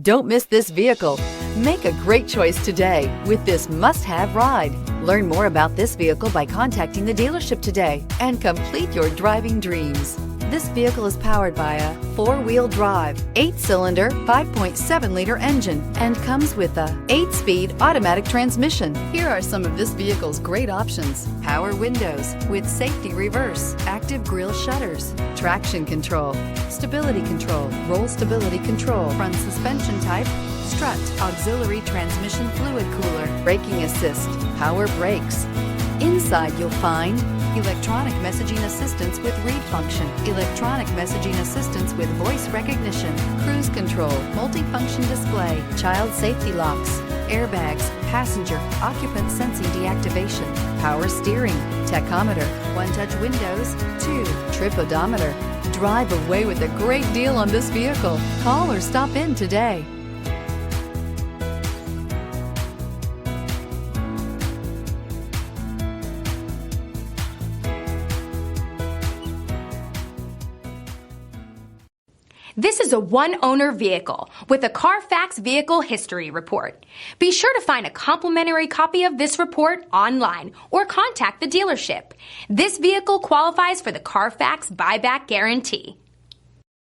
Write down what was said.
Don't miss this vehicle. Make a great choice today with this must-have ride. Learn more about this vehicle by contacting the dealership today and complete your driving dreams. This vehicle is powered by a 4-wheel drive, 8-cylinder, 5.7-liter engine and comes with a 8-speed automatic transmission. Here are some of this vehicle's great options: power windows with safety reverse, active grille shutters, traction control, stability control, roll stability control, front suspension type, strut, auxiliary transmission fluid cooler, braking assist, power brakes. Inside you'll find electronic messaging assistance with read function, electronic messaging assistance with voice recognition, cruise control, multifunction display, child safety locks, airbags, passenger, occupant sensing deactivation, power steering, tachometer, one-touch windows, 2-trip odometer. Drive away with a great deal on this vehicle. Call or stop in today. This is a one-owner vehicle with a Carfax Vehicle History Report. Be sure to find a complimentary copy of this report online or contact the dealership. This vehicle qualifies for the Carfax Buyback Guarantee.